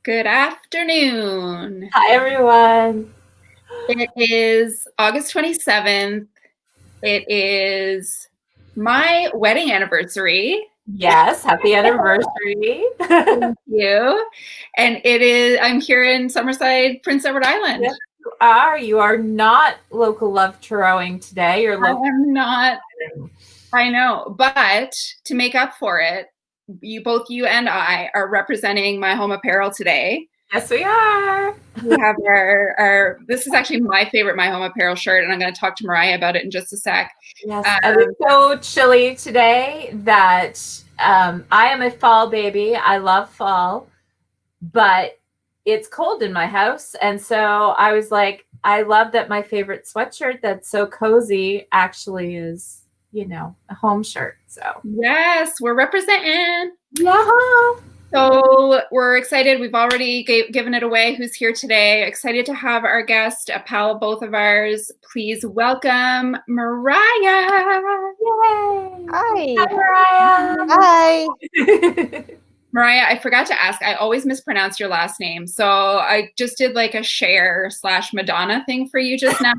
Good afternoon. Hi, everyone. It is August 27th. It is my wedding anniversary. Yes, happy anniversary. Thank you. And I'm here in Summerside, Prince Edward Island. Yes, you are. You are not local love Turoing today. You're I local. am not, I know, but to make up for it, both you and I are representing My Home Apparel today. Yes, we are. We have this is actually my favorite My Home Apparel shirt, and I'm going to talk to Miriah about it in just a sec. Yes, and it's so chilly today that I am a fall baby. I love fall, but it's cold in my house. And so I was like, I love that my favorite sweatshirt that's so cozy actually is, a home shirt. So, Yes, we're representing. yeah. So we're excited. We've already given it away. Who's here today? Excited to have our guest, a pal of both of ours. Please welcome Miriah. Yay! Hi. Hi, Miriah. Hi. Miriah, I forgot to ask. I always mispronounce your last name. So I just did like a Cher/Madonna thing for you just now.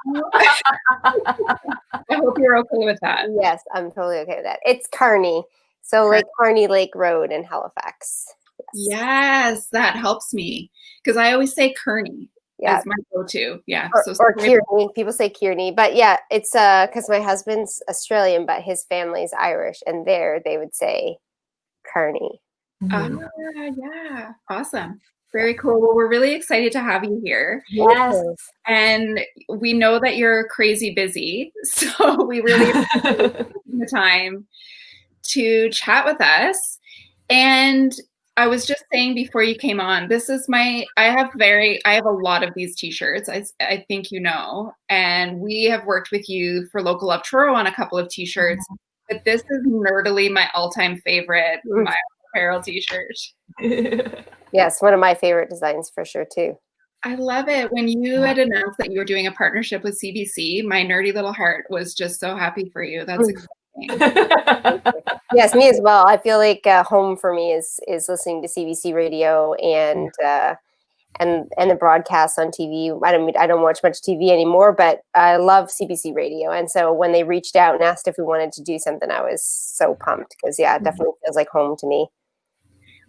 I hope you're okay with that. Yes, I'm totally okay with that. It's Kearney. So like Kearney Lake Road in Halifax. Yes, that helps me because I always say Kearney. Yeah. As my go-to. Yeah. Or Kearney. People say Kearney. But yeah, it's because my husband's Australian, but his family's Irish. And there they would say Kearney. Yeah. Awesome. Very cool. Well, we're really excited to have you here. Yes. And we know that you're crazy busy. So we really appreciate taking the time to chat with us. And I was just saying before you came on, I have a lot of these t-shirts, I think you know, and we have worked with you for Local Love Truro on a couple of t-shirts, but this is nerdily my all-time favorite, my apparel t-shirt. Yes, one of my favorite designs for sure too. I love it. When you had announced that you were doing a partnership with CBC, my nerdy little heart was just so happy for you. That's exciting. Yes, me as well. I feel like home for me is listening to CBC radio and the broadcasts on TV. I don't watch much TV anymore, but I love CBC radio. And so when they reached out and asked if we wanted to do something, I was so pumped because it definitely feels like home to me.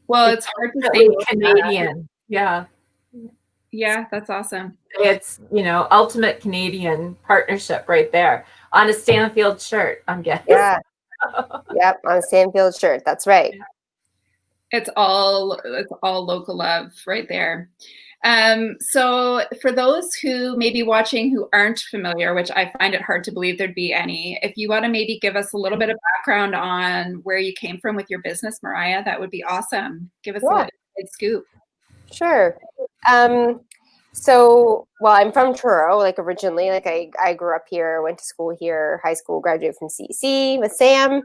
Well, it's hard to say Canadian. Yeah. Yeah, that's awesome. It's, ultimate Canadian partnership right there on a Stanfield shirt, I'm guessing. Yeah. Yep, on a Stanfield shirt. That's right. It's all local love right there. So for those who may be watching who aren't familiar, which I find it hard to believe there'd be any, if you want to maybe give us a little bit of background on where you came from with your business, Miriah, that would be awesome. Give us a little scoop. Sure. So, well, I'm from Truro, like originally, like I grew up here, went to school here, high school, graduated from CEC with Sam.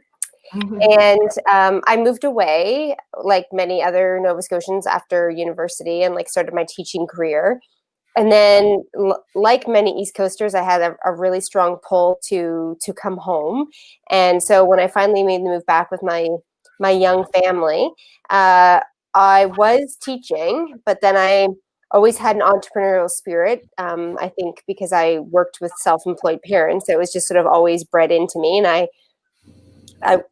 And I moved away, like many other Nova Scotians, after university and like started my teaching career. And then, like many East Coasters, I had a really strong pull to come home. And so when I finally made the move back with my young family, I was teaching, but then I always had an entrepreneurial spirit. I think because I worked with self-employed parents, it was just sort of always bred into me. And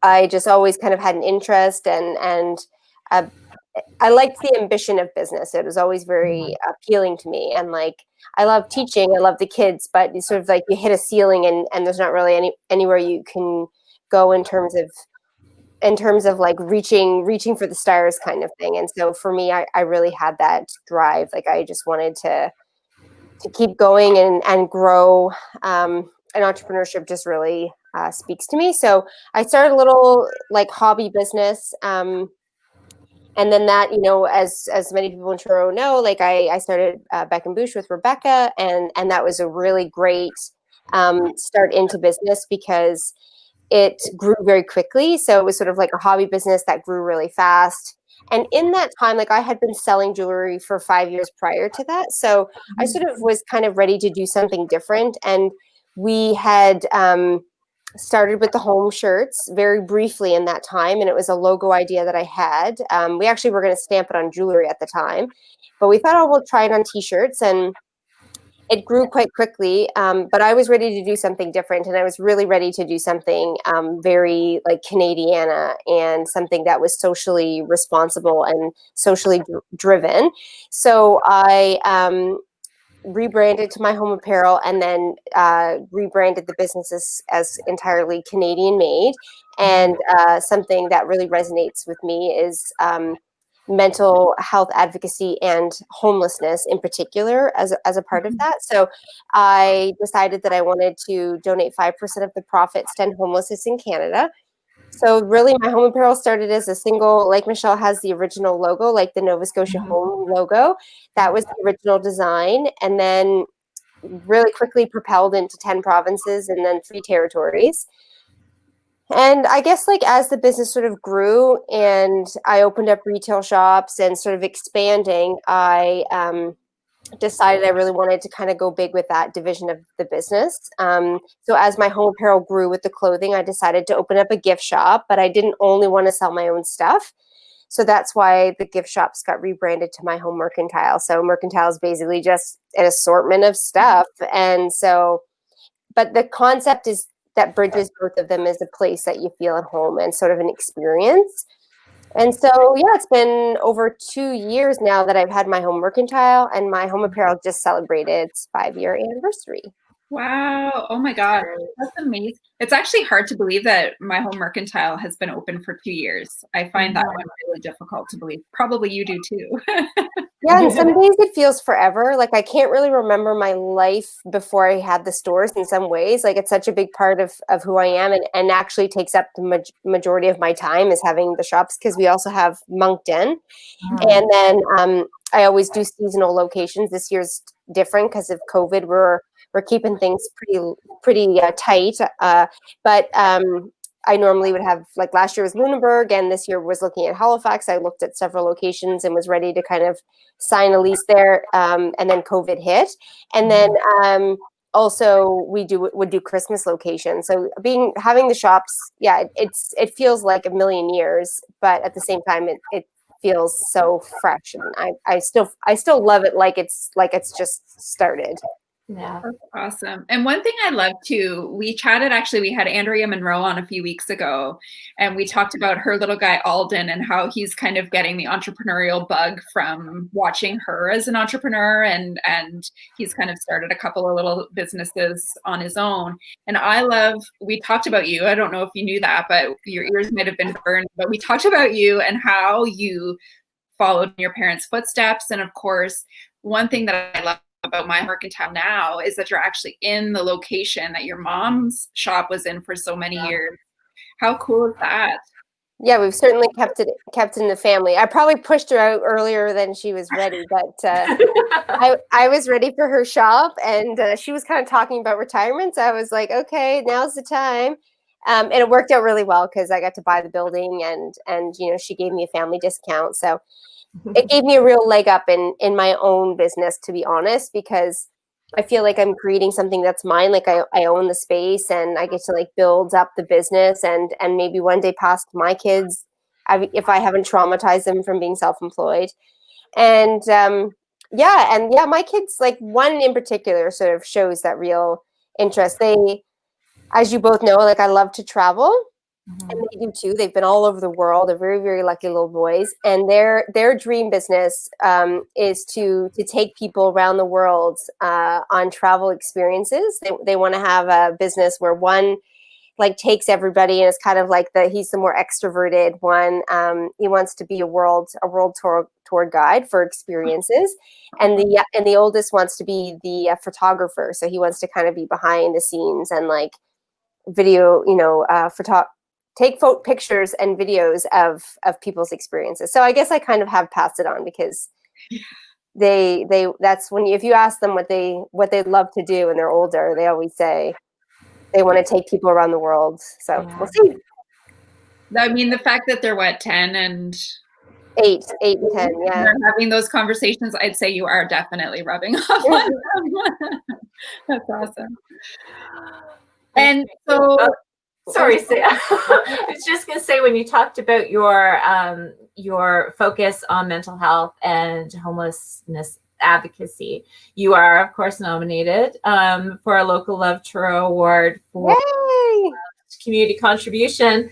I just always kind of had an interest and I liked the ambition of business. It was always very appealing to me. And like, I love teaching, I love the kids, but it's sort of like you hit a ceiling and there's not really anywhere you can go in terms of like reaching for the stars kind of thing. And so for me, I really had that drive. Like I just wanted to keep going and grow. And entrepreneurship just really speaks to me. So I started a little like hobby business. And then that, as many people in Truro know, like I started Beck and Bouche with Rebecca, and that was a really great start into business because it grew very quickly. So it was sort of like a hobby business that grew really fast. And in that time, like I had been selling jewelry for 5 years prior to that. So I sort of was kind of ready to do something different. And we had started with the home shirts very briefly in that time, and it was a logo idea that I had. We actually were going to stamp it on jewelry at the time, but we thought, oh, we'll try it on t-shirts, and it grew quite quickly. But I was ready to do something different, and I was really ready to do something very like Canadiana, and something that was socially responsible and socially driven. So I rebranded to My Home Apparel, and then rebranded the business as entirely Canadian made. And something that really resonates with me is mental health advocacy and homelessness in particular as a part of that. So I decided that I wanted to donate 5% of the profits to end homelessness in Canada. So really, My Home Apparel started as a single, like Michelle has the original logo, like the Nova Scotia Home logo. That was the original design. And then really quickly propelled into 10 provinces and then 3 territories. And I guess like as the business sort of grew and I opened up retail shops and sort of expanding, I decided I really wanted to kind of go big with that division of the business. So as My Home Apparel grew with the clothing, I decided to open up a gift shop, but I didn't only want to sell my own stuff. So that's why the gift shops got rebranded to My Home Mercantile. So Mercantile is basically just an assortment of stuff. And so, but the concept is that bridges both of them is a place that you feel at home and sort of an experience. And so, yeah, it's been over 2 years now that I've had My Home Mercantile, and My Home Apparel just celebrated its 5-year anniversary. Wow. Oh my God. That's amazing. It's actually hard to believe that My Home Mercantile has been open for 2 years. I find that one really difficult to believe. Probably you do too. Yeah, and some days it feels forever. Like I can't really remember my life before I had the stores in some ways. Like it's such a big part of who I am, and actually takes up the majority of my time is having the shops, because we also have Moncton. And then I always do seasonal locations. This year's different because of COVID. We're keeping things pretty tight. But I normally would have, like last year was Lunenburg, and this year was looking at Halifax. I looked at several locations and was ready to kind of sign a lease there. And then COVID hit. And then also would do Christmas locations. So having the shops, yeah, it feels like a million years, but at the same time, it feels so fresh, and I still love it like it's just started. Yeah. That's awesome. And one thing I love too, we chatted, actually, we had Andrea Monroe on a few weeks ago, and we talked about her little guy, Alden, and how he's kind of getting the entrepreneurial bug from watching her as an entrepreneur. And he's kind of started a couple of little businesses on his own. And we talked about you. I don't know if you knew that, but your ears might have been burned, but we talked about you and how you followed in your parents' footsteps. And of course, one thing that I love about My Mercantile now is that you're actually in the location that your mom's shop was in for so many years. How cool is that? Yeah, we've certainly kept it in the family. I probably pushed her out earlier than she was ready, but I was ready for her shop, and she was kind of talking about retirement. So I was like, okay, now's the time. And it worked out really well because I got to buy the building, and she gave me a family discount. So it gave me a real leg up in my own business, to be honest, because I feel like I'm creating something that's mine. Like I own the space, and I get to like build up the business, and maybe one day pass to my kids, if I haven't traumatized them from being self-employed. And my kids, like one in particular, sort of shows that real interest. They, as you both know, like I love to travel. And they do too. They've been all over the world. They're very, very lucky little boys. And their dream business is to take people around the world on travel experiences. They want to have a business where one like takes everybody, and it's kind of like he's the more extroverted one. He wants to be a world tour guide for experiences, and the oldest wants to be the photographer. So he wants to kind of be behind the scenes and like video, take pictures and videos of people's experiences. So I guess I kind of have passed it on, because they that's when if you ask them what they love to do when they're older, they always say they want to take people around the world. So we'll see. I mean, the fact that they're 10 and 8 and 10, yeah, they're having those conversations, I'd say you are definitely rubbing off on them. That's awesome. And so Sorry, Sam. I was just going to say, when you talked about your focus on mental health and homelessness advocacy, you are, of course, nominated for a Local Love Truro Award for community contribution.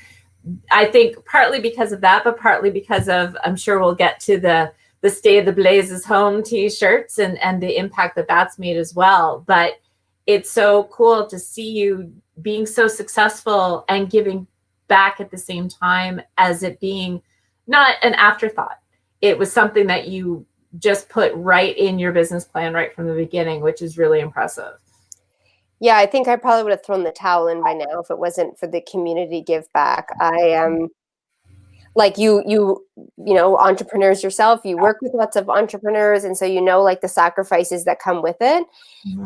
I think partly because of that, but partly because of, I'm sure we'll get to the Stay the Blazes Home t-shirts and the impact that that's made as well. But it's so cool to see you being so successful and giving back at the same time as it being not an afterthought. It was something that you just put right in your business plan right from the beginning, which is really impressive. Yeah, I think I probably would have thrown the towel in by now if it wasn't for the community give back. I am like you know, entrepreneurs yourself, you work with lots of entrepreneurs, and so you know, like the sacrifices that come with it,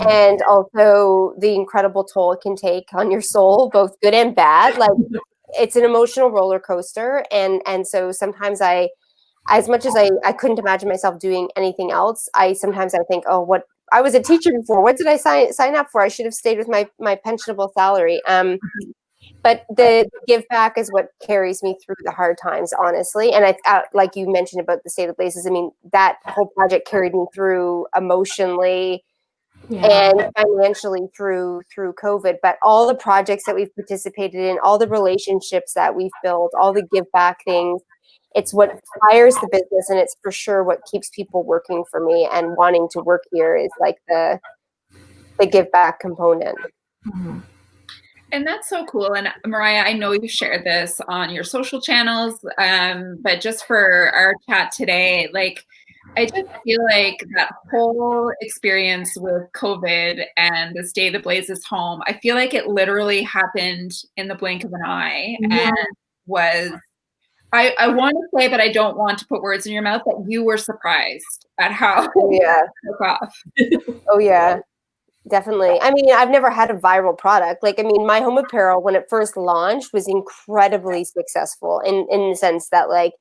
and also the incredible toll it can take on your soul, both good and bad. Like it's an emotional roller coaster, and so sometimes as much as I couldn't imagine myself doing anything else, sometimes I think, oh, what, I was a teacher before. What did I sign up for? I should have stayed with my pensionable salary. But the give back is what carries me through the hard times, honestly. And like you mentioned about the State of Places, I mean, that whole project carried me through emotionally and financially through COVID. But all the projects that we've participated in, all the relationships that we've built, all the give back things, it's what fires the business, and it's for sure what keeps people working for me and wanting to work here is like the give back component. And that's so cool. And Miriah, I know you shared this on your social channels, but just for our chat today, like, I just feel like that whole experience with COVID and the Stay the Blazes Home, I feel like it literally happened in the blink of an eye and was, I want to say, but I don't want to put words in your mouth, that you were surprised at how it took off. Oh yeah. Definitely. I mean, I've never had a viral product. Like, I mean, my home apparel, when it first launched, was incredibly successful in the sense that, like,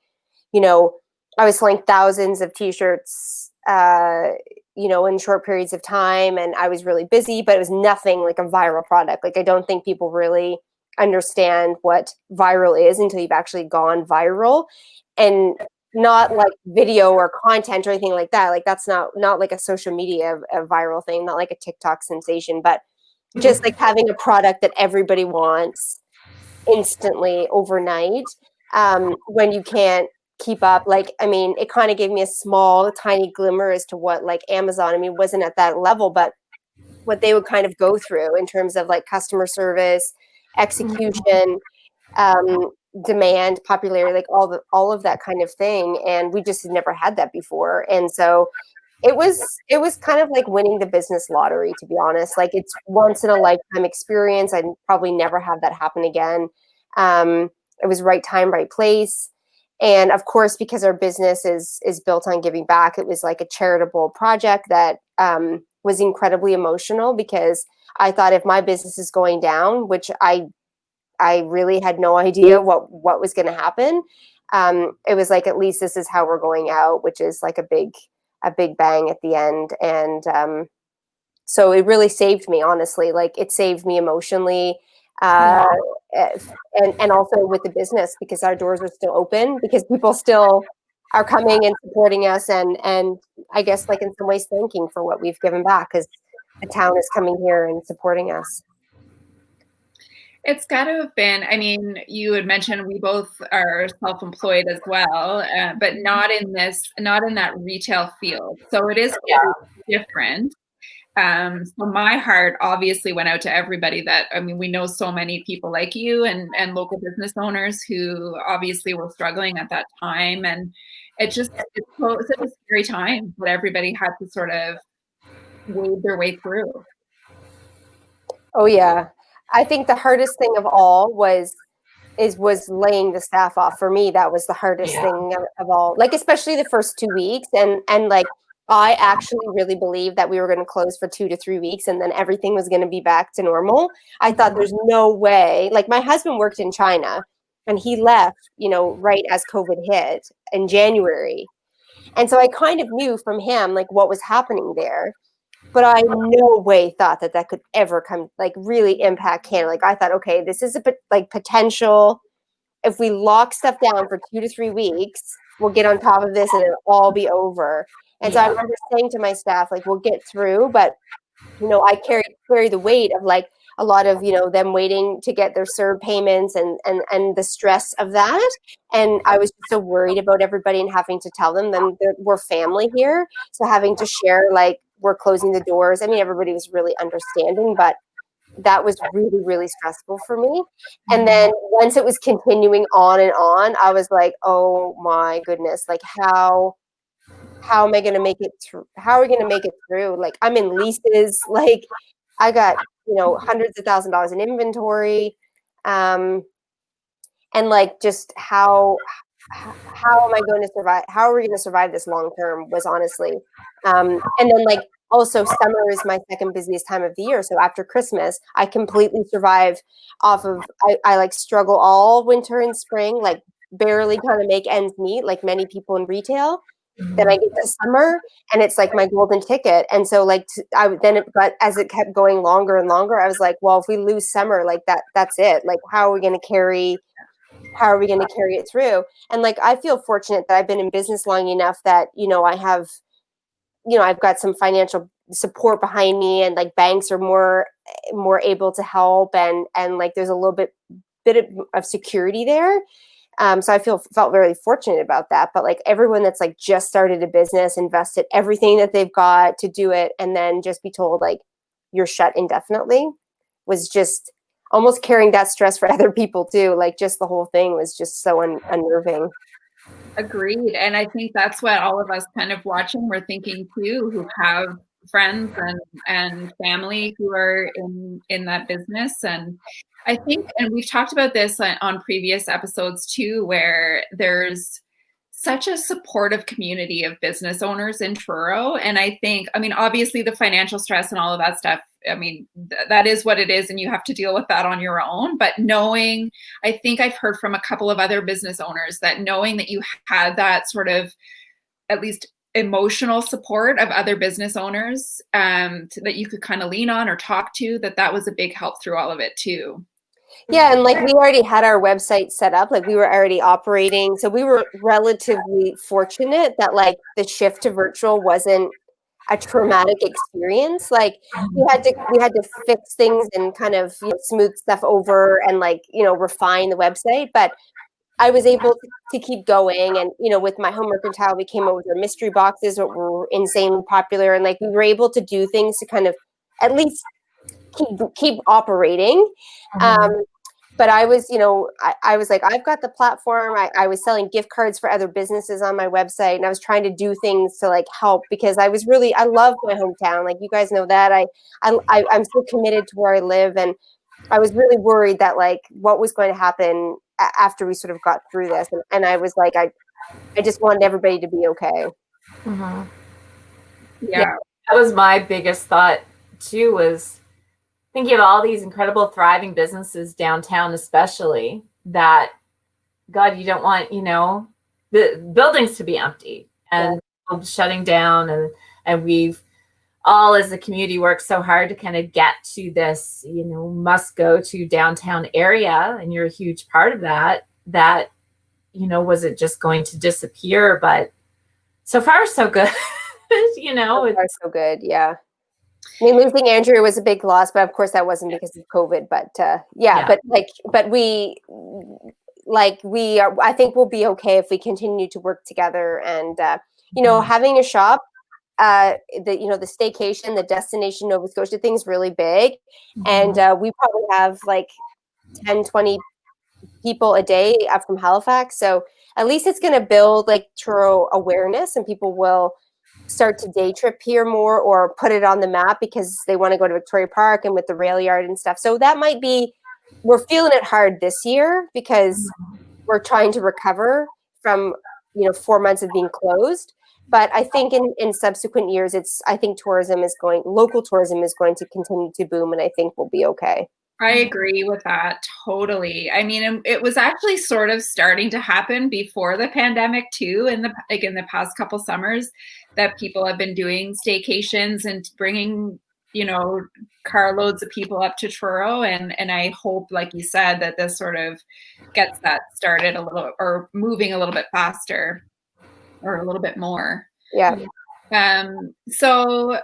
you know, I was selling thousands of t-shirts, you know, in short periods of time, and I was really busy, but it was nothing like a viral product. Like, I don't think people really understand what viral is until you've actually gone viral. And not like video or content or anything like that. Like that's not like a social media a viral thing, not like a TikTok sensation, but just like having a product that everybody wants instantly overnight, when you can't keep up. Like, I mean, it kind of gave me a small, tiny glimmer as to what like Amazon, I mean, wasn't at that level, but what they would kind of go through in terms of like customer service, execution, demand, popularity, like all of that kind of thing. And we just had never had that before. And so it was kind of like winning the business lottery, to be honest. Like it's once in a lifetime experience. I'd probably never have that happen again. It was right time, right place. And of course, because our business is built on giving back, it was like a charitable project that was incredibly emotional, because I thought if my business is going down, which I really had no idea what was going to happen. It was like, at least this is how we're going out, which is like a big bang at the end. And so it really saved me, honestly. Like it saved me emotionally, and also with the business, because our doors are still open, because people still are coming and supporting us, and I guess like in some ways thanking for what we've given back, because the town is coming here and supporting us. It's got to have been, I mean, you had mentioned we both are self-employed as well, but not in that retail field. So it is different. So my heart obviously went out to everybody that, I mean, we know so many people like you and local business owners who obviously were struggling at that time. And it's such a scary time that everybody had to sort of wade their way through. Oh yeah. I think the hardest thing of all was laying the staff off. For me, that was the hardest thing of all. Like especially the first 2 weeks, and like I actually really believed that we were going to close for 2 to 3 weeks, and then everything was going to be back to normal. I thought there's no way. Like my husband worked in China, and he left, you know, right as COVID hit in January, and so I kind of knew from him like what was happening there. but I no way thought that could ever come, like, really impact Canada. Like, I thought, okay, this is like potential. If we lock stuff down for 2 to 3 weeks, we'll get on top of this and it'll all be over. And so I remember saying to my staff, like, we'll get through, but I carry the weight of like a lot of, them waiting to get their CERB payments and the stress of that. And I was so worried about everybody and having to tell them then we're family here. So having to share, like, we're closing the doors. I mean, everybody was really understanding, but that was really, really stressful for me. And then once it was continuing on and on, I was like, oh my goodness, like how am I going to make it through? How are we going to make it through? Like, I'm in leases, like I got, hundreds of $1,000s in inventory. And like, just how am I going to survive? How are we going to survive this long term was honestly. And then like, also summer is my second busiest time of the year. So after Christmas, I completely survive off of, I like struggle all winter and spring, like barely kind of make ends meet, like many people in retail. Then I get to summer and it's like my golden ticket. And so like, as it kept going longer and longer, I was like, well, if we lose summer, like that's it. Like, how are we going to carry it through? And like, I feel fortunate that I've been in business long enough that, I have, I've got some financial support behind me, and like banks are more able to help. And like, there's a little bit of security there. So I felt very fortunate about that. But like everyone that's like just started a business, invested everything that they've got to do it, and then just be told like you're shut indefinitely, was just almost carrying that stress for other people too. Like, just the whole thing was just so unnerving. Agreed. And I think that's what all of us kind of watching, we're thinking too, who have friends and family who are in that business. And I think, and we've talked about this on previous episodes too, where there's such a supportive community of business owners in Truro. And I think, I mean, obviously the financial stress and all of that stuff, I mean, that is what it is, and you have to deal with that on your own. But knowing, I think I've heard from a couple of other business owners that knowing that you had that sort of, at least emotional support of other business owners that you could kind of lean on or talk to, that was a big help through all of it too. Yeah, and like we already had our website set up, like we were already operating. So we were relatively fortunate that like the shift to virtual wasn't a traumatic experience. Like we had to fix things and kind of smooth stuff over and like, refine the website. But I was able to keep going. And, with my home mercantile, we came up with our mystery boxes, that were insanely popular. And like we were able to do things to kind of at least keep operating. But I was, I was like, I've got the platform. I was selling gift cards for other businesses on my website, and I was trying to do things to like help, because I love my hometown. Like, you guys know that I'm so committed to where I live. And I was really worried that like what was going to happen after we sort of got through this. And I was like, I just wanted everybody to be okay. Yeah, that was my biggest thought too, was thinking of all these incredible thriving businesses downtown, especially, that, God, you don't want, the buildings to be empty and shutting down. And we've all, as a community, worked so hard to kind of get to this, must go to downtown area. And you're a huge part of that, was it just going to disappear? But so far, so good. So far, so good. Yeah. I mean, losing Andrew was a big loss, but of course that wasn't because of COVID. But I think we'll be okay if we continue to work together. And having a shop, the staycation, the destination Nova Scotia thing's really big, and we probably have like 10, 20 people a day up from Halifax. So at least it's going to build like Truro awareness, and people will start to day trip here more, or put it on the map because they want to go to Victoria Park and with the rail yard and stuff. So that might be, we're feeling it hard this year because we're trying to recover from 4 months of being closed. But I think in subsequent years, I think local tourism is going to continue to boom, and I think we'll be okay. I agree with that totally. I mean, it was actually sort of starting to happen before the pandemic too, in the past couple summers, that people have been doing staycations and bringing, carloads of people up to Truro, and I hope, like you said, that this sort of gets that started a little, or moving a little bit faster, or a little bit more. Yeah. So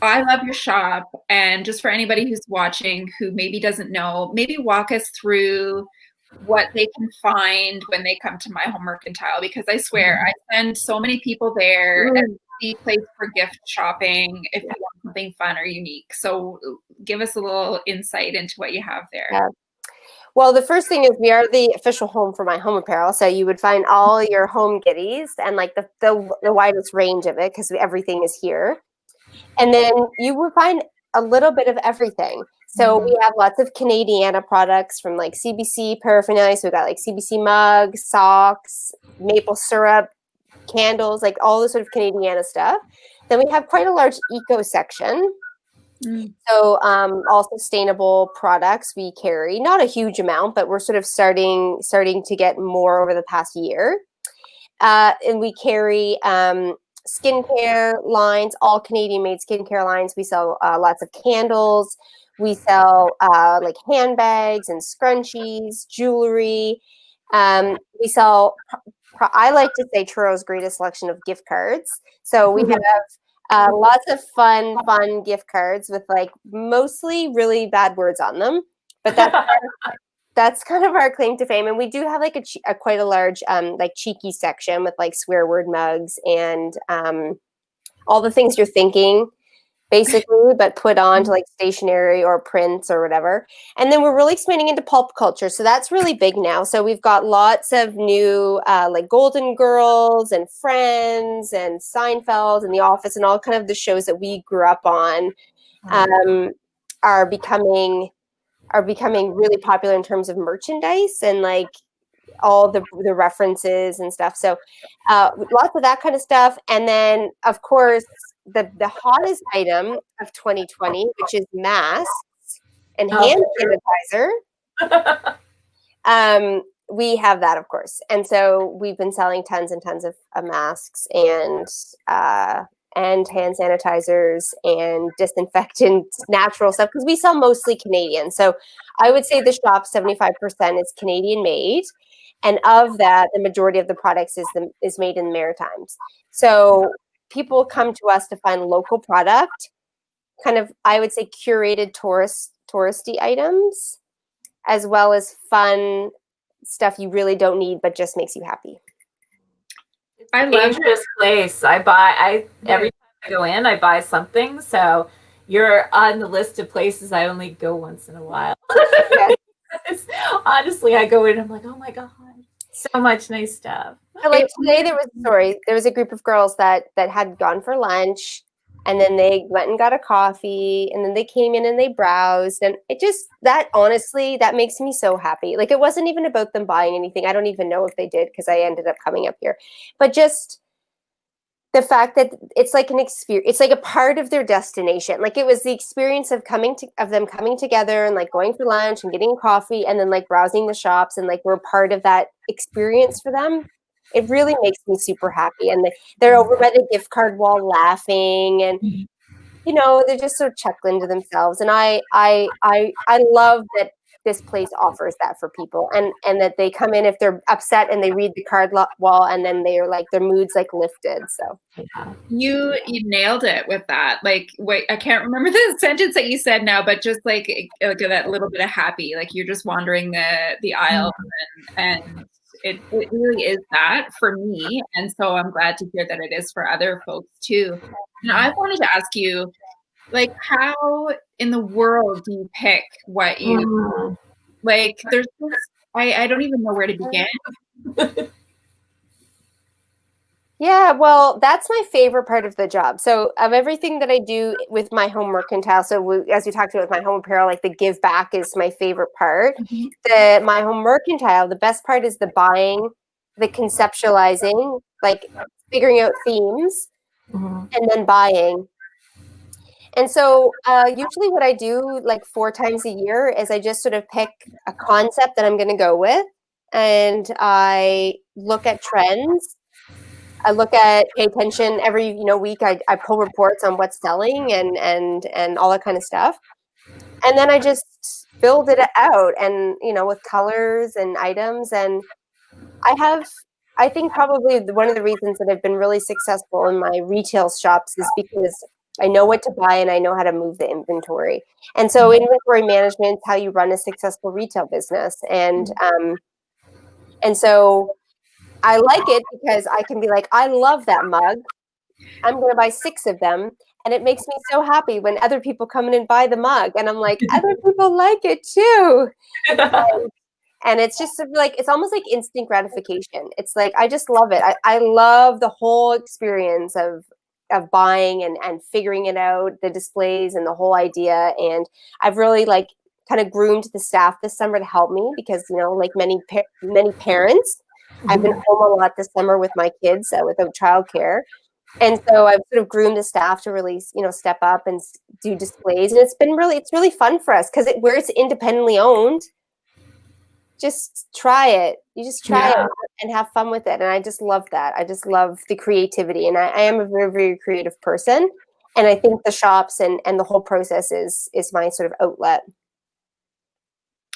I love your shop. And just for anybody who's watching who maybe doesn't know, maybe walk us through what they can find when they come to My Home Mercantile, because I swear I send so many people there as the place for gift shopping if you want something fun or unique. So give us a little insight into what you have there. Yeah. Well, the first thing is we are the official home for My Home Apparel. So you would find all your home goodies and like the widest range of it, because everything is here. And then you will find a little bit of everything. So we have lots of Canadiana products from like CBC paraphernalia. So we got like CBC mugs, socks, maple syrup, candles, like all the sort of Canadiana stuff. Then we have quite a large eco section. So all sustainable products we carry, not a huge amount, but we're sort of starting to get more over the past year. And we carry skincare lines, all Canadian made skincare lines. We sell lots of candles. We sell like handbags and scrunchies, jewelry. We sell, I like to say, Truro's greatest selection of gift cards. So we have lots of fun gift cards with like mostly really bad words on them. But that's kind of our claim to fame. And we do have like a quite a large like cheeky section with like swear word mugs and all the things you're thinking, basically, but put on to like stationery or prints or whatever. And then we're really expanding into pulp culture. So that's really big now. So we've got lots of new like Golden Girls and Friends and Seinfeld and The Office and all kind of the shows that we grew up on are becoming really popular in terms of merchandise and like all the references and stuff. So lots of that kind of stuff. And then of course the hottest item of 2020, which is masks and hand sanitizer. We have that, of course. And so we've been selling tons and tons of masks and hand sanitizers and disinfectant natural stuff, because we sell mostly Canadian. So I would say the shop 75% is Canadian made. And of that, the majority of the products is made in the Maritimes. So people come to us to find local product, kind of, I would say, curated touristy items, as well as fun stuff you really don't need but just makes you happy. I love this place. Every time I go in, I buy something. So you're on the list of places I only go once in a while. Honestly, I go in and I'm like, oh my God, so much nice stuff. Like today there was a group of girls that had gone for lunch, and then they went and got a coffee, and then they came in and they browsed, and it just, that honestly, that makes me so happy. Like it wasn't even about them buying anything. I don't even know if they did, because I ended up coming up here, but just the fact that it's like an experience, it's like a part of their destination. Like it was the experience of them coming together and like going for lunch and getting coffee and then like browsing the shops, and like we're part of that experience for them. It really makes me super happy. And they're over by the gift card wall laughing, and they're just sort of chuckling to themselves. And I love that this place offers that for people, and that they come in if they're upset and they read the card wall, and then they're like, their mood's like lifted. So you nailed it with that. Like, wait, I can't remember the sentence that you said now, but just like that little bit of happy, like you're just wandering the aisle, and it really is that for me. And so I'm glad to hear that it is for other folks too. And I wanted to ask you, like, how in the world do you pick what you like? There's just, I don't even know where to begin. Yeah, well, that's my favorite part of the job. So of everything that I do with My Home Mercantile, so as we talked about with My Home Apparel, like the give back is my favorite part. The My Home Mercantile, the best part is the buying, the conceptualizing, like figuring out themes, and then buying. And so usually what I do like 4 times a year is I just sort of pick a concept that I'm going to go with, and I look at trends. Pay attention every week. I pull reports on what's selling and all that kind of stuff, and then I just build it out, and with colors and items. And I think probably one of the reasons that I've been really successful in my retail shops is because I know what to buy and I know how to move the inventory. And so inventory management is how you run a successful retail business. And so I like it because I can be like, I love that mug. I'm going to buy 6 of them. And it makes me so happy when other people come in and buy the mug. And I'm like, other people like it too. And it's just like, it's almost like instant gratification. It's like, I just love it. I love the whole experience of buying and figuring it out, the displays and the whole idea. And I've really like kind of groomed the staff this summer to help me because, like many parents, I've been home a lot this summer with my kids without childcare. And so I've sort of groomed the staff to really, step up and do displays. And it's really fun for us because where it's independently owned, just try it. You just try it and have fun with it. And I just love that. I just love the creativity. And I am a very, very creative person. And I think the shops and the whole process is my sort of outlet.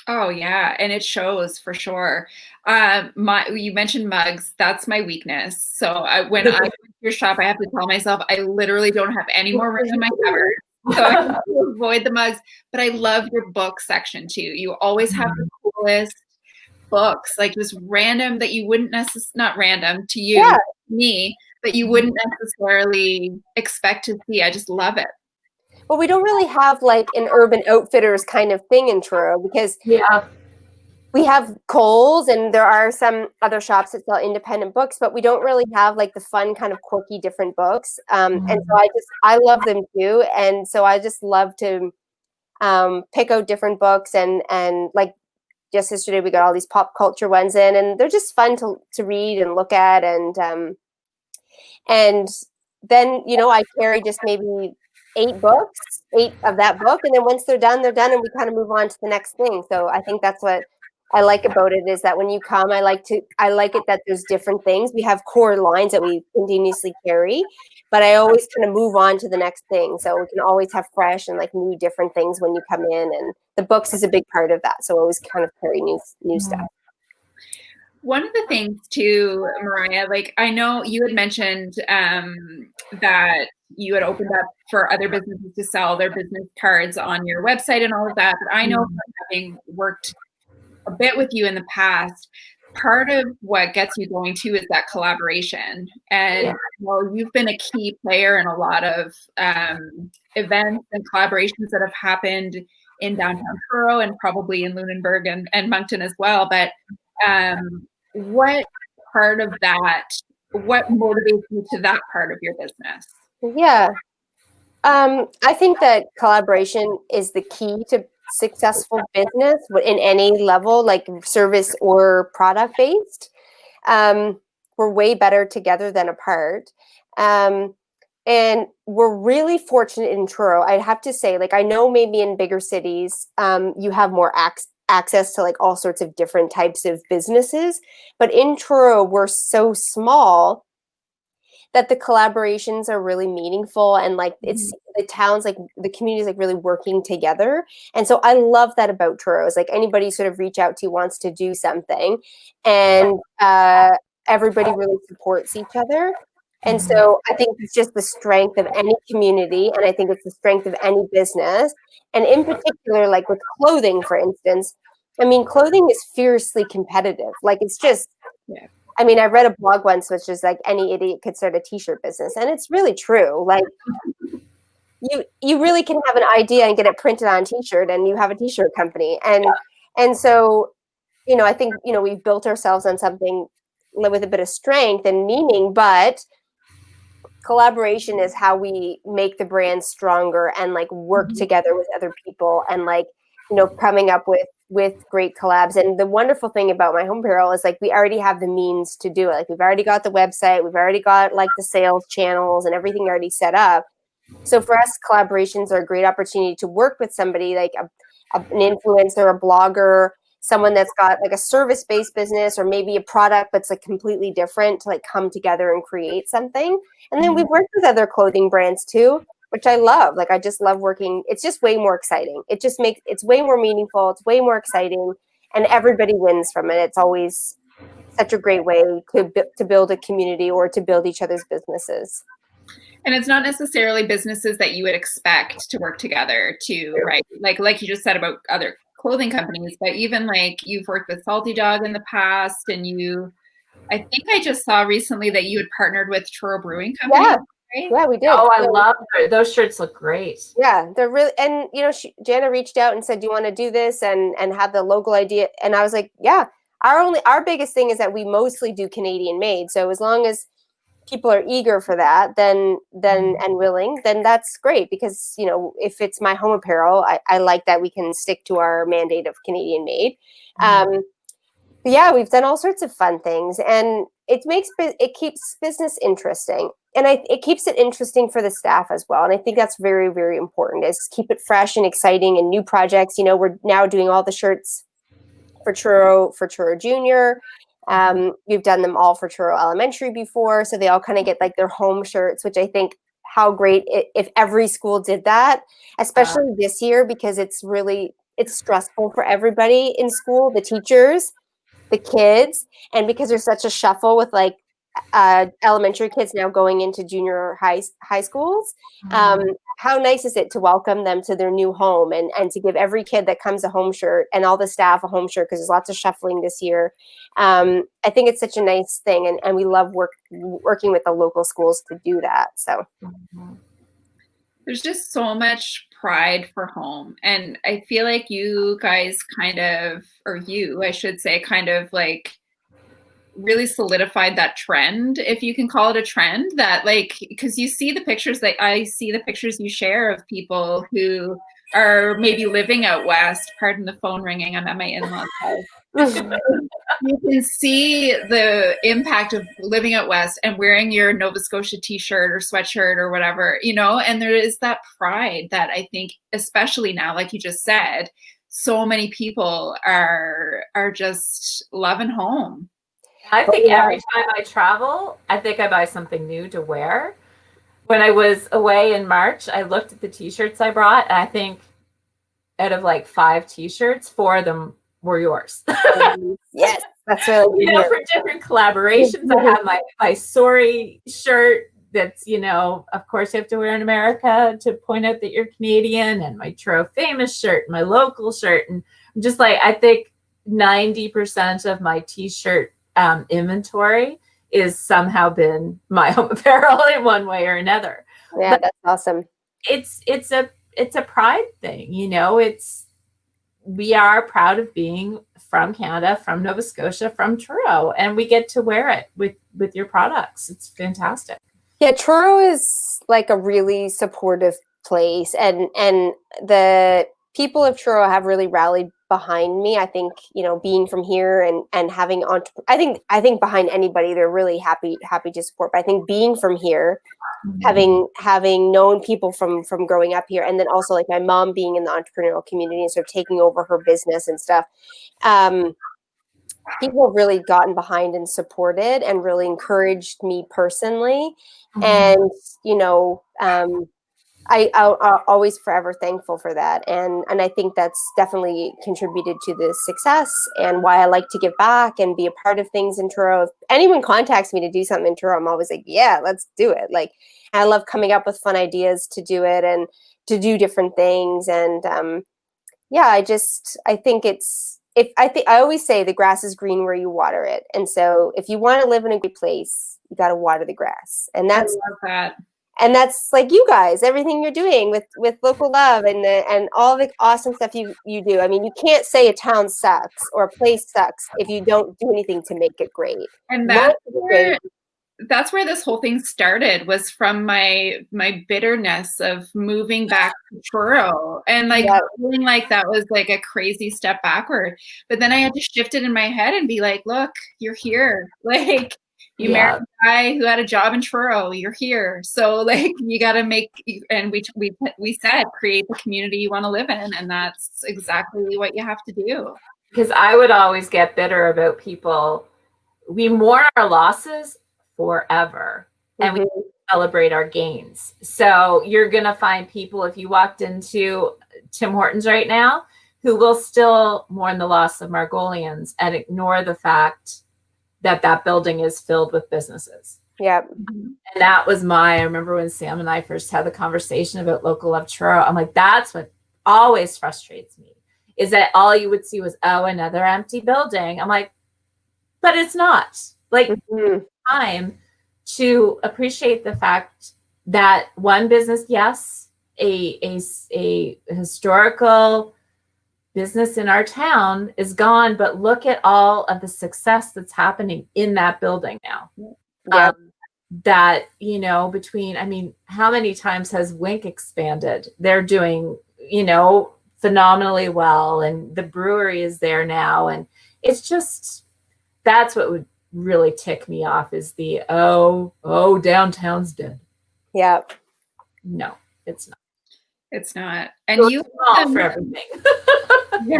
Oh yeah, and it shows for sure. You mentioned mugs. That's my weakness. So when I go to your shop, I have to tell myself I literally don't have any more room in my cupboard, so I have to avoid the mugs. But I love your book section too. You always have the coolest books, like just random that you wouldn't not random to you, to me, but you wouldn't necessarily expect to see. I just love it. Well, we don't really have like an Urban Outfitters kind of thing in Truro because we have Kohl's and there are some other shops that sell independent books, but we don't really have like the fun kind of quirky different books. And so I love them too. And so I just love to pick out different books and like just yesterday we got all these pop culture ones in, and they're just fun to read and look at. And then, I carry just maybe 8 of that book. And then once they're done, and we kind of move on to the next thing. So I think that's what I like about it is that when you come, I like it that there's different things. We have core lines that we continuously carry, but I always kind of move on to the next thing. So we can always have fresh and like new different things when you come in. And the books is a big part of that. So I always kind of carry new stuff. One of the things too, Miriah, like I know you had mentioned that you had opened up for other businesses to sell their business cards on your website and all of that. But I know from having worked a bit with you in the past, part of what gets you going too is that collaboration. And you've been a key player in a lot of events and collaborations that have happened in downtown Truro and probably in Lunenburg and Moncton as well. But what part of that, what motivates you to that part of your business? Yeah. I think that collaboration is the key to successful business in any level, like service or product based. We're way better together than apart. And we're really fortunate in Truro. I'd have to say, like, I know maybe in bigger cities, you have more access to like all sorts of different types of businesses. But in Truro, we're so small that the collaborations are really meaningful, and like it's the towns, like the communities, like really working together. And so I love that about Truro. Is like anybody sort of reach out to wants to do something, and everybody really supports each other. And so I think it's just the strength of any community, and I think it's the strength of any business. And in particular, like with clothing, for instance, I mean, clothing is fiercely competitive. Like it's just, I mean, I read a blog once, which is like any idiot could start a t-shirt business. And it's really true. Like you really can have an idea and get it printed on a t-shirt and you have a t-shirt company. And so, I think, we've built ourselves on something with a bit of strength and meaning, but collaboration is how we make the brand stronger and like work together with other people and like, coming up with great collabs. And the wonderful thing about My Home Apparel is like we already have the means to do it. Like we've already got the website, we've already got like the sales channels and everything already set up. So for us, collaborations are a great opportunity to work with somebody like an influencer, a blogger, someone that's got like a service-based business or maybe a product that's like completely different to like come together and create something. And then we've worked with other clothing brands too, which I love. Like I just love working. It's just way more exciting. It just makes it's way more meaningful. It's way more exciting, and everybody wins from it. It's always such a great way to build a community or to build each other's businesses. And it's not necessarily businesses that you would expect to work together to, right? Like you just said about other clothing companies, but even like you've worked with Salty Dog in the past, and I think I just saw recently that you had partnered with Truro Brewing Company. Yeah, right? Yeah, we did. Oh, I love those shirts. Look great. Yeah, they're really, and you know, Jana reached out and said, "Do you want to do this?" and have the local idea, and I was like, "Yeah." Our biggest thing is that we mostly do Canadian made. So as long as people are eager for that, then and willing, then that's great, because you know, if it's my home apparel, I like that we can stick to our mandate of Canadian made. Yeah, we've done all sorts of fun things, and it keeps business interesting, and it keeps it interesting for the staff as well. And I think that's very, very important, is keep it fresh and exciting and new projects. You know, we're now doing all the shirts for Truro Junior. We've done them all for Truro Elementary before, so they all kind of get like their home shirts, which I think how great if every school did that, especially this year, because it's stressful for everybody in school, the teachers, the kids, and because there's such a shuffle with like elementary kids now going into junior high schools. How nice is it to welcome them to their new home, and to give every kid that comes a home shirt, and all the staff a home shirt, because there's lots of shuffling this year. I think it's such a nice thing, and we love working with the local schools to do that. So there's just so much pride for home. And I feel like you guys I should say, kind of like really solidified that trend, if you can call it a trend, that like, because you see the pictures, like I see the pictures you share of people who are maybe living out west. Pardon the phone ringing, I'm at my in-laws' house. You can see the impact of living out west and wearing your Nova Scotia t-shirt or sweatshirt or whatever, you know, and there is that pride that I think, especially now, like you just said, so many people are just loving home. I think every time I travel, I think I buy something new to wear. When I was away in March, I looked at the t-shirts I brought, and I think out of like 5 t-shirts, 4 of them were yours. Yes, that's really you know, for different collaborations. I have my sorry shirt that's, you know, of course you have to wear in America to point out that you're Canadian, and my Truro Famous shirt, my local shirt. And I'm just like, I think 90% of my t-shirt inventory is somehow been my home apparel in one way or another. Yeah, but that's awesome. It's a pride thing, you know. We are proud of being from Canada, from Nova Scotia, from Truro, and we get to wear it with your products. It's fantastic. Yeah, Truro is like a really supportive place, and the people of Truro have really rallied behind me. I think, you know, being from here and having I think behind anybody, they're really happy to support. But I think being from here, having known people from growing up here, and then also like my mom being in the entrepreneurial community and sort of taking over her business and stuff, people have really gotten behind and supported and really encouraged me personally. And you know, I'll always forever thankful for that, and I think that's definitely contributed to the success and why I like to give back and be a part of things in Truro. If anyone contacts me to do something in Truro, I'm always like, yeah, let's do it. Like, I love coming up with fun ideas to do it and to do different things. And yeah, I think I always say the grass is green where you water it, and so if you want to live in a good place, you got to water the grass, and that's I love that. And that's like you guys, everything you're doing with local love and all the awesome stuff you do. I mean, you can't say a town sucks or a place sucks if you don't do anything to make it great. And that's where this whole thing started, was from my bitterness of moving back to Truro, and like feeling like that was like a crazy step backward. But then I had to shift it in my head and be like, look, you're here. Like, You married a guy who had a job in Truro. You're here. So like you got to make, and we said, create the community you want to live in. And that's exactly what you have to do. Because I would always get bitter about people. We mourn our losses forever and we celebrate our gains. So you're going to find people, if you walked into Tim Hortons right now, who will still mourn the loss of Margolians and ignore the fact that that building is filled with businesses. Yep. And that was I remember when Sam and I first had the conversation about Local Love Truro, I'm like, that's what always frustrates me, is that all you would see was, oh, another empty building. I'm like, but it's not. Like, time to appreciate the fact that one business, yes, a historical business in our town is gone, but look at all of the success that's happening in that building now. That, you know, between, I mean, how many times has Wink expanded? They're doing, you know, phenomenally well, and the brewery is there now. And it's just, that's what would really tick me off, is the, oh, downtown's dead. Yep. No, it's not. It's not. And you for everything. Yeah.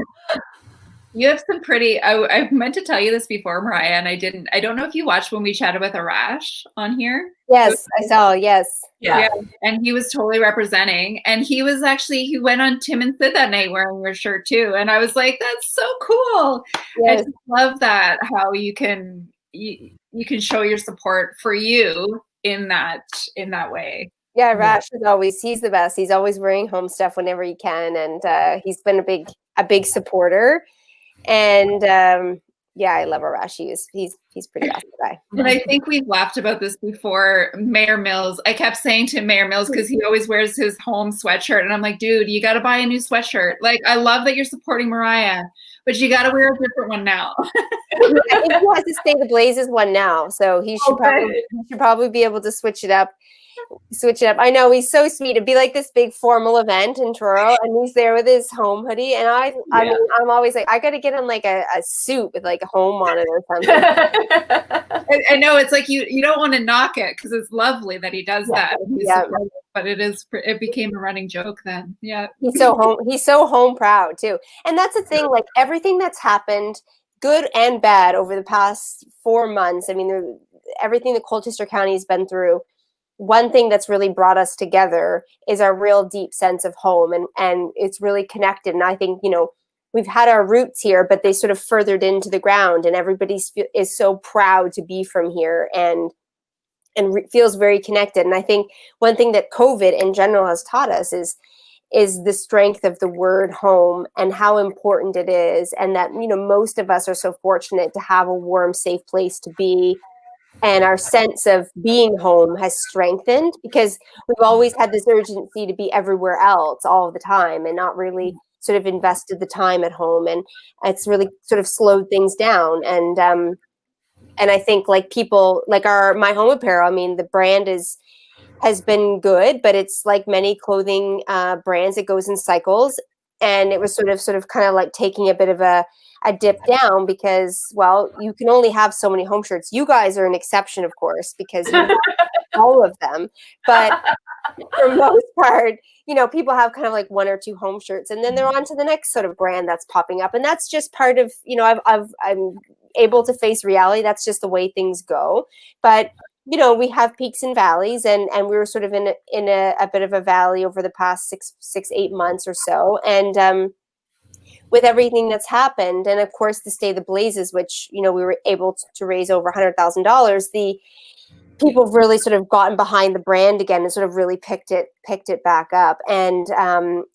You have some pretty, I meant to tell you this before, Miriah, and I didn't. I don't know if you watched when we chatted with Arash on here. Yes, I saw. Yes. Yeah. And he was totally representing. And he went on Tim and Sid that night wearing your shirt too. And I was like, that's so cool. Yes. I just love that, how you can show your support for you in that way. Yeah, Rash is always, he's the best. He's always wearing home stuff whenever he can. And he's been a big supporter. And I love Arash. He's pretty awesome guy. And I think we've laughed about this before. Mayor Mills, I kept saying to Mayor Mills, because he always wears his home sweatshirt, and I'm like, dude, you got to buy a new sweatshirt. Like, I love that you're supporting Miriah, but you got to wear a different one now. I think he has to stay the Blazes one now, so he should probably be able to switch it up. I know, he's so sweet. It'd be like this big formal event in Truro, and he's there with his home hoodie. And I mean, I'm always like, I got to get him like a suit with like a home on it or something. I know, it's like you don't want to knock it, because it's lovely that he does that. But it became a running joke then. Yeah, he's so home proud too. And that's the thing. Like, everything that's happened, good and bad, over the past 4 months. I mean, everything that Colchester County has been through. One thing that's really brought us together is our real deep sense of home, and it's really connected. And I think, you know, we've had our roots here, but they sort of furthered into the ground, and everybody is so proud to be from here and feels very connected. And I think one thing that COVID in general has taught us is the strength of the word home and how important it is. And that, you know, most of us are so fortunate to have a warm, safe place to be. And our sense of being home has strengthened, because we've always had this urgency to be everywhere else all the time and not really sort of invested the time at home. And it's really sort of slowed things down. And I think, like, people like My Home Apparel, I mean, the brand has been good, but it's like many clothing brands, it goes in cycles. And it was sort of kind of like taking a bit of a dip down, because, well, you can only have so many home shirts. You guys are an exception, of course, because you have all of them. But for the most part, you know, people have kind of like 1 or 2 home shirts, and then they're on to the next sort of brand that's popping up. And that's just part of, you know, I'm able to face reality. That's just the way things go. But, you know, we have peaks and valleys, and we were sort of in a bit of a valley over the past 8 months or so. And with everything that's happened, and of course the Stay the Blazes, which, you know, we were able to raise over $100,000, the people have really sort of gotten behind the brand again and sort of really picked it back up. And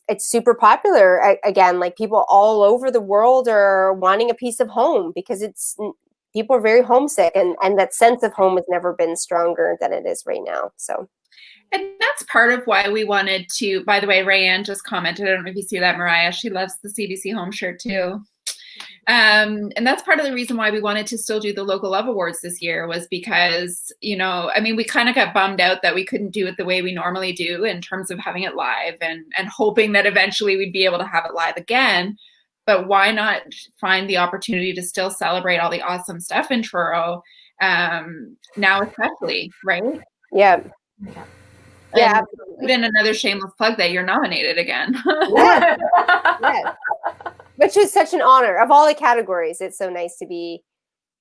it's super popular again. Like, people all over the world are wanting a piece of home, because people are very homesick, and that sense of home has never been stronger than it is right now. So. And that's part of why we wanted to, by the way, Rayanne just commented, I don't know if you see that, Miriah, she loves the CBC home shirt too. And that's part of the reason why we wanted to still do the Local Love Awards this year, was because, you know, I mean, we kind of got bummed out that we couldn't do it the way we normally do in terms of having it live, and hoping that eventually we'd be able to have it live again. But why not find the opportunity to still celebrate all the awesome stuff in Truro now especially, right? Yeah. Yeah, And put in another shameless plug that you're nominated again. Yes. Yes. Which is such an honor. Of all the categories, it's so nice to be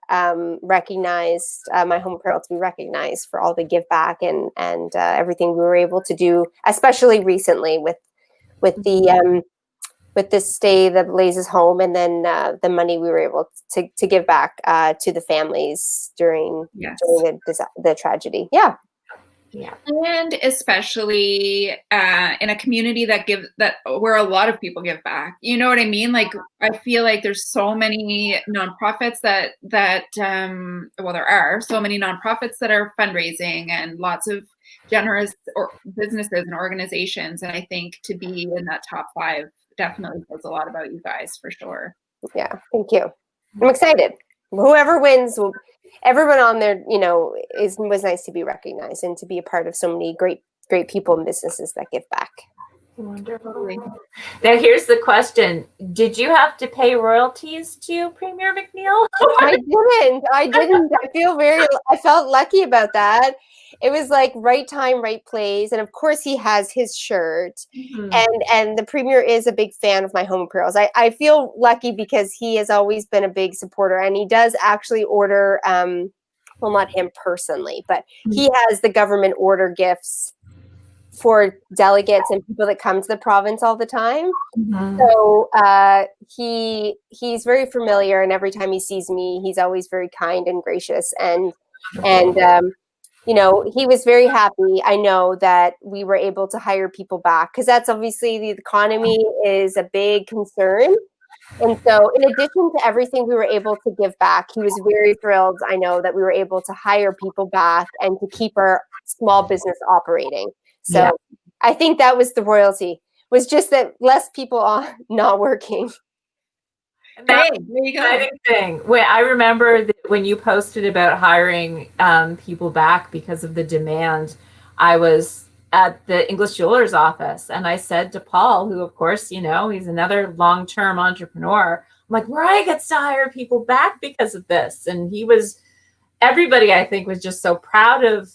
recognized, my home apparel to be recognized for all the give back and everything we were able to do, especially recently with this stay that Blaze's home, and then the money we were able to give back to the families during the tragedy. Yeah. Yeah. And especially in a community that where a lot of people give back. You know what I mean? Like, I feel like there's so many nonprofits that well, there are so many nonprofits that are fundraising and lots of generous businesses and organizations. And I think to be in that top 5 definitely says a lot about you guys, for sure. Yeah, thank you. I'm excited. Whoever wins, everyone on there, was nice to be recognized and to be a part of so many great people and businesses that give back. Wonderful. Now here's the question: did you have to pay royalties to Premier McNeil? I didn't. I felt lucky about that. It was like right time, right place, and of course he has his shirt, and the Premier is a big fan of my home apparels. I feel lucky because he has always been a big supporter, and he does actually order. Well, not him personally, but he has the government order gifts for delegates and people that come to the province all the time. So he's very familiar, and every time he sees me, he's always very kind and gracious, and he was very happy. I know that we were able to hire people back, because that's obviously the economy is a big concern. And so in addition to everything we were able to give back, he was very thrilled, I know, that we were able to hire people back and to keep our small business operating. So I think that was the royalty, was just that less people are not working. Hey, there you go. Thing. I remember that when you posted about hiring people back because of the demand, I was at the English jeweler's office, and I said to Paul, who of course, he's another long-term entrepreneur, I'm like, Miriah gets to hire people back because of this. And everybody I think was just so proud of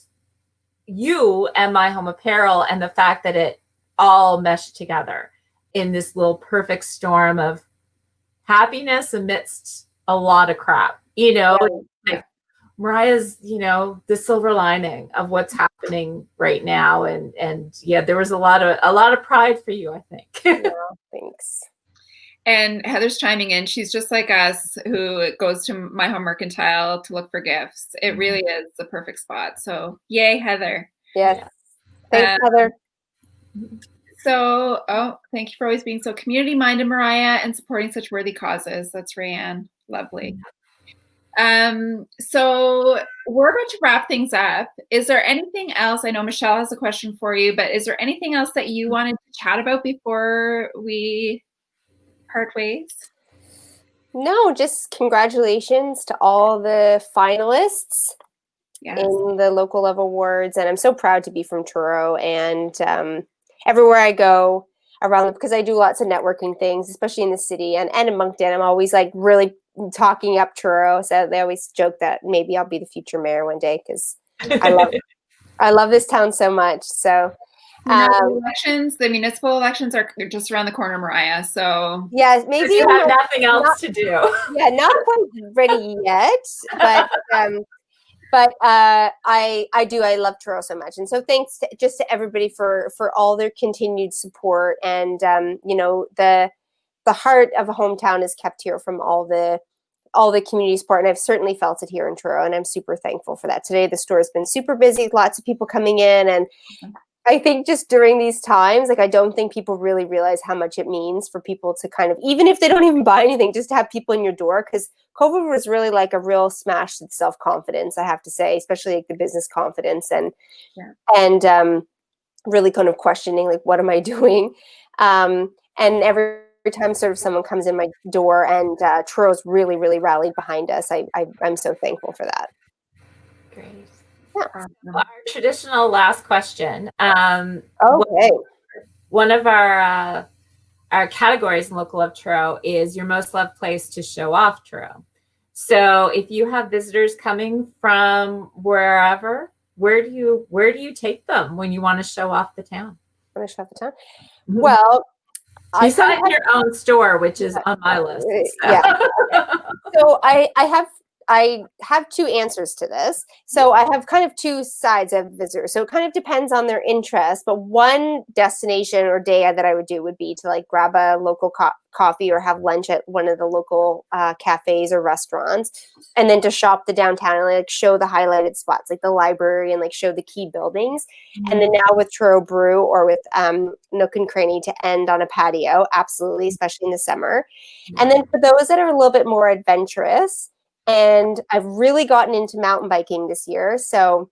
you and my home apparel, and the fact that it all meshed together in this little perfect storm of happiness amidst a lot of crap. Like Miriah's, the silver lining of what's happening right now, and there was a lot of pride for you, I think. Yeah, thanks. And Heather's chiming in. She's just like us, who goes to My Home Mercantile to look for gifts. It really is the perfect spot. So yay, Heather. Yes. Thanks, Heather. So, thank you for always being so community-minded, Miriah, and supporting such worthy causes. That's Rayanne. Lovely. So we're about to wrap things up. Is there anything else? I know Michelle has a question for you, but is there anything else that you wanted to chat about before we part ways? No, just congratulations to all the finalists in the local level awards. And I'm so proud to be from Truro, and everywhere I go around, because I do lots of networking things, especially in the city and in Moncton. I'm always like really talking up Truro. So they always joke that maybe I'll be the future mayor one day, because I love this town so much. So the municipal elections are just around the corner, Miriah. So maybe you have nothing else to do. Yeah, not quite ready yet, but I love Truro so much, and so thanks to everybody for all their continued support, and the heart of a hometown is kept here from all the community support, and I've certainly felt it here in Truro, and I'm super thankful for that. Today the store has been super busy, lots of people coming in, and I think just during these times, like, I don't think people really realize how much it means for people to kind of, even if they don't even buy anything, just to have people in your door, because COVID was really like a real smash to self-confidence, I have to say, especially like the business confidence, and really kind of questioning, like, what am I doing? And every time sort of someone comes in my door, and Truro's really, really rallied behind us. I'm so thankful for that. Great. Yeah. Our traditional last question. Okay. One of our categories in Local Love Truro is your most loved place to show off Truro. So if you have visitors coming from wherever, where do you take them when you want to show off the town? Finish off the town. Well, besides your own store, which is on my list. So. Yeah. So I have two answers to this. So I have kind of two sides of visitors. So it kind of depends on their interest. But one destination or day that I would do would be to like grab a local coffee or have lunch at one of the local cafes or restaurants, and then to shop the downtown and like show the highlighted spots like the library and like show the key buildings. Mm-hmm. And then now with Truro Brew or with Nook and Kearney to end on a patio, absolutely, especially in the summer. And then for those that are a little bit more adventurous, and I've really gotten into mountain biking this year. So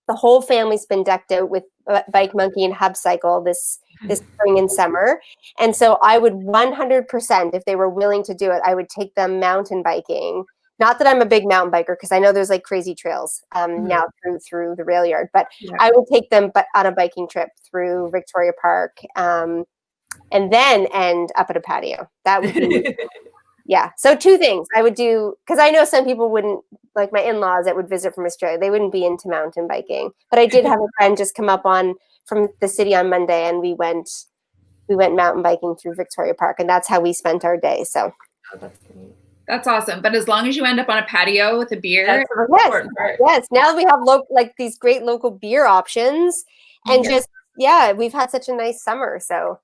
the whole family's been decked out with Bike Monkey and Hub Cycle this spring and summer. And so I would 100%, if they were willing to do it, I would take them mountain biking. Not that I'm a big mountain biker, because I know there's like crazy trails now through the rail yard, but I would take them on a biking trip through Victoria Park and then end up at a patio. That would be... Yeah. So two things I would do, because I know some people wouldn't, like my in-laws that would visit from Australia, they wouldn't be into mountain biking. But I did have a friend just come up from the city on Monday, and we went mountain biking through Victoria Park, and that's how we spent our day. So that's awesome. But as long as you end up on a patio with a beer, yes. Now that we have like these great local beer options, and we've had such a nice summer. So.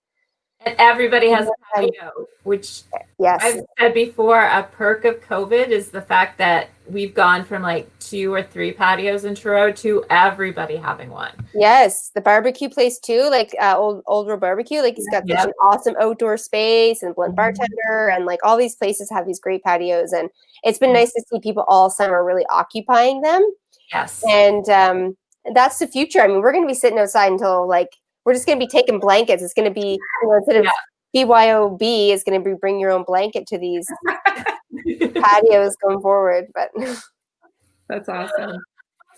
And everybody has a patio, which I've said before, a perk of COVID is the fact that we've gone from like 2 or 3 patios in Truro to everybody having one. Yes, the barbecue place too, like Old Row Barbecue, like it's got such an awesome outdoor space and Blunt Bartender, and like all these places have these great patios, and it's been nice to see people all summer really occupying them. Yes, and that's the future. I mean, we're going to be sitting outside until like. We're just going to be taking blankets. It's going to be, instead of BYOB, is going to be bring your own blanket to these patios going forward. But that's awesome.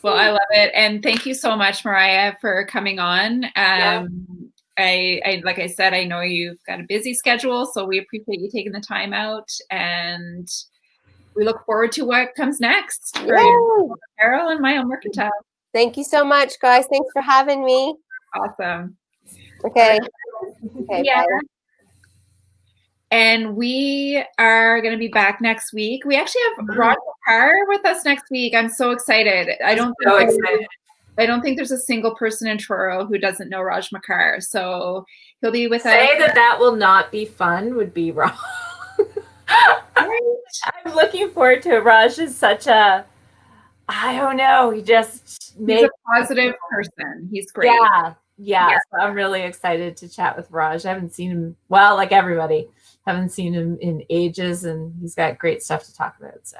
Well, I love it. And thank you so much, Miriah, for coming on. I like I said, I know you've got a busy schedule, so we appreciate you taking the time out, and we look forward to what comes next for Apparel and My Own Mercantile. Thank you so much, guys. Thanks for having me. Awesome. Okay. Yeah. Bye. And we are going to be back next week. We actually have Raj Makar with us next week. I'm so excited. I don't think there's a single person in Truro who doesn't know Raj Makar. So he'll be with us. Say that will not be fun would be wrong. I'm looking forward to it. Raj is such a, I don't know, he's a positive person. He's great. Yeah. So I'm really excited to chat with Raj. I haven't seen him, like everybody, haven't seen him in ages, and he's got great stuff to talk about. So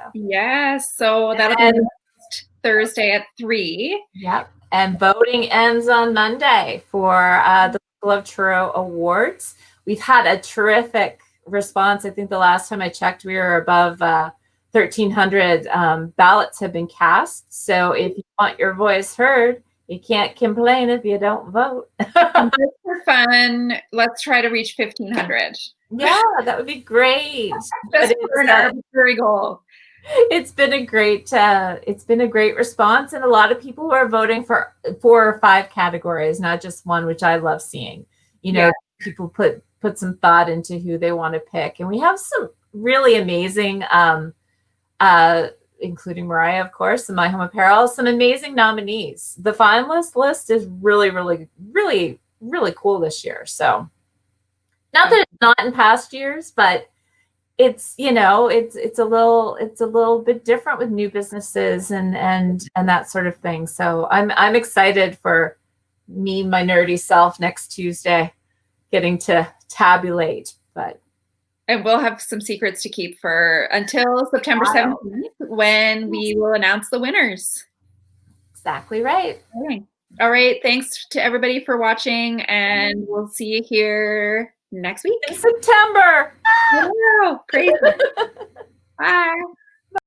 so that'll be next Thursday at 3. Yep. And voting ends on Monday for the People of Truro Awards. We've had a terrific response. I think the last time I checked, we were above 1,300 ballots have been cast. So if you want your voice heard, you can't complain if you don't vote. Just for fun, let's try to reach 1,500. Yeah, that would be great. Just for an arbitrary goal. It's been a great response, and a lot of people who are voting for 4 or 5 categories, not just one, which I love seeing. People put some thought into who they want to pick, and we have some really amazing including Miriah, of course, and My Home Apparel, some amazing nominees. The finalist list is really, really, really, really cool this year. So not that it's not in past years, but it's, it's a little bit different with new businesses and that sort of thing. So I'm excited for me, my nerdy self, next Tuesday, getting to tabulate, and we'll have some secrets to keep for until September 17th, when we will announce the winners. Exactly right. All right. Thanks to everybody for watching, and we'll see you here next week. In September. Wow, crazy.